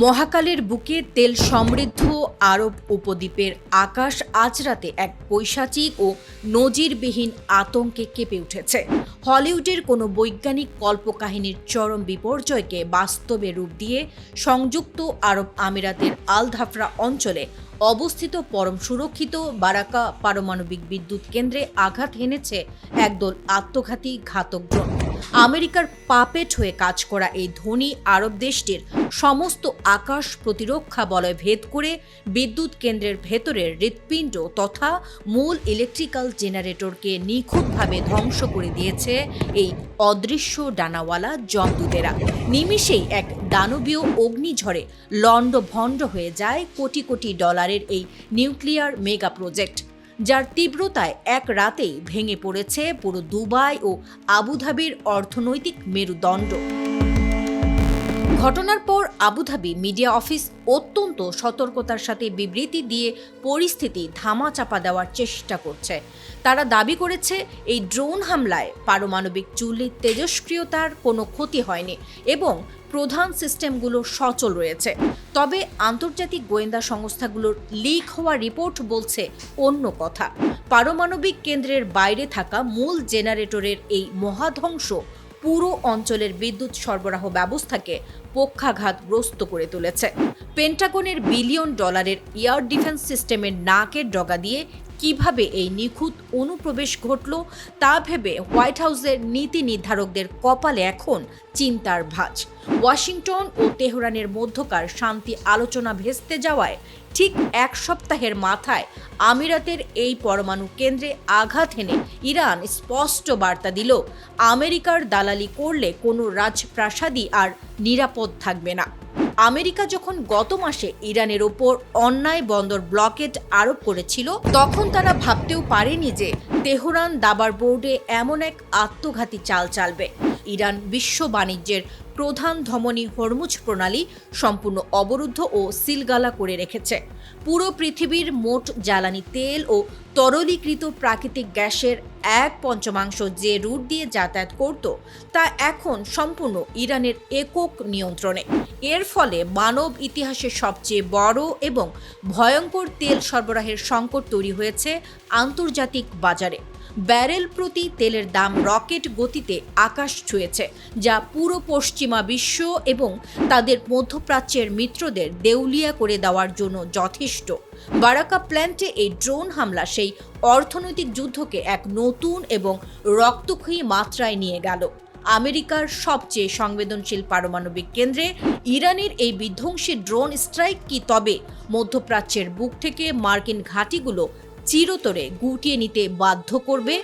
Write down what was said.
মহাকালের বুকে তেল সমৃদ্ধ আরব উপদ্বীপের আকাশ আজ রাতে এক পৈশাচিক ও নজিরবিহীন আতঙ্কে কেঁপে উঠেছে। হলিউডের কোনো বৈজ্ঞানিক কল্পকাহিনীর চরম বিপর্যয়কে বাস্তবে রূপ দিয়ে সংযুক্ত আরব আমিরাতের আল ধাফরা অঞ্চলে অবস্থিত পরম সুরক্ষিত বারাকা পারমাণবিক বিদ্যুৎ কেন্দ্রে আঘাত হেনেছে একদল আত্মঘাতী ঘাতক ড্রোন। আমেরিকার পাপেট হয়ে কাজ করা এই ধনী আরব দেশটির সমস্ত আকাশ প্রতিরক্ষা বলয় ভেদ করে বিদ্যুৎ কেন্দ্রের ভেতরের হৃৎপিণ্ড তথা মূল ইলেকট্রিক্যাল জেনারেটরকে নিখুঁতভাবে ধ্বংস করে দিয়েছে এই অদৃশ্য ডানাওয়ালা জমদূতেরা। নিমিষেই এক দানবীয় অগ্নিঝড়ে লণ্ডভণ্ড হয়ে যায় কোটি কোটি ডলারের এই নিউক্লিয়ার মেগা প্রজেক্ট, যার তীব্রতায় এক রাতেই ভেঙে পড়েছে পুরো দুবাই ও আবুধাবির অর্থনৈতিক মেরুদণ্ড। ঘটনার পর আবুধাবি মিডিয়া অফিস অত্যন্ত সতর্কতার সাথে বিবৃতি দিয়ে পরিস্থিতি ধামাচাপা দেওয়ার চেষ্টা করছে। তারা দাবি করেছে এই ড্রোন হামলায় পারমাণবিক চুল্লির তেজস্ক্রিয়তার কোনো ক্ষতি হয়নি এবং প্রধান সিস্টেমগুলো সচল রয়েছে। তবে আন্তর্জাতিক গোয়েন্দা সংস্থাগুলোর লিক হওয়া রিপোর্ট বলছে অন্য কথা। পারমাণবিক কেন্দ্রের বাইরে থাকা মূল জেনারেটরের এই মহাধ্বংস পুরো অঞ্চলের বিদ্যুৎ সরবরাহ ব্যবস্থাকে পক্ষাঘাতগ্রস্ত করে তুলেছে। পেন্টাগনের বিলিয়ন ডলারের এয়ার ডিফেন্স সিস্টেমের নাকের ডগা দিয়ে কিভাবে এই নিখুঁত অনুপ্রবেশ ঘটল তা ভেবে হোয়াইট হাউসের নীতি নির্ধারকদের কপালে এখন চিন্তার ভাঁজ। ওয়াশিংটন ও তেহরানের মধ্যকার শান্তি আলোচনা ভেস্তে যাওয়ায় ঠিক এক সপ্তাহের মাথায় আমিরাতের এই পরমাণু কেন্দ্রে আঘাত হেনে ইরান স্পষ্ট বার্তা দিল, আমেরিকার দালালি করলে কোনো রাজপ্রাসাদই আর নিরাপদ থাকবে না। আমেরিকা যখন গত মাসে ইরানের ওপর অন্যায় বন্দর ব্লকেড আরোপ করেছিল, তখন তারা ভাবতেও পারেনি যে তেহরান দাবার বোর্ডে এমন এক আত্মঘাতী চাল চালবে। ইরান বিশ্ব বাণিজ্যের প্রধান ধমনী হরমুজ প্রণালী সম্পূর্ণ অবরুদ্ধ ও সিলগালা করে রেখেছে। পুরো পৃথিবীর মোট জ্বালানি তেল ও তরলীকৃত প্রাকৃতিক গ্যাসের 1/5 যে রুট দিয়ে যাতায়াত করত তা এখন সম্পূর্ণ ইরানের একক নিয়ন্ত্রণে। এর ফলে মানব ইতিহাসের সবচেয়ে বড় এবং ভয়ঙ্কর তেল সরবরাহের সংকট তৈরি হয়েছে আন্তর্জাতিক বাজারে। ব্যারেল প্রতি তেলের দাম রকেট গতিতে আকাশ ছুঁয়েছে, যা পুরো পশ্চিমা বিশ্ব এবং তাদের মধ্যপ্রাচ্যের মিত্রদের দেউলিয়া করে দেওয়ার জন্য যথেষ্ট। বারাকা প্ল্যান্টে এই ড্রোন হামলা সেই অর্থনৈতিক যুদ্ধকে এক নতুন এবং রক্তক্ষয়ী মাত্রায় নিয়ে গেল। আমেরিকার সবচেয়ে সংবেদনশীল পারমাণবিক কেন্দ্রে ইরানের এই বিধ্বংসী ড্রোন স্ট্রাইক কি তবে মধ্যপ্রাচ্যের বুক থেকে মার্কিন ঘাঁটিগুলো চিরতরে গুটিয়ে নিতে বাধ্য করবে?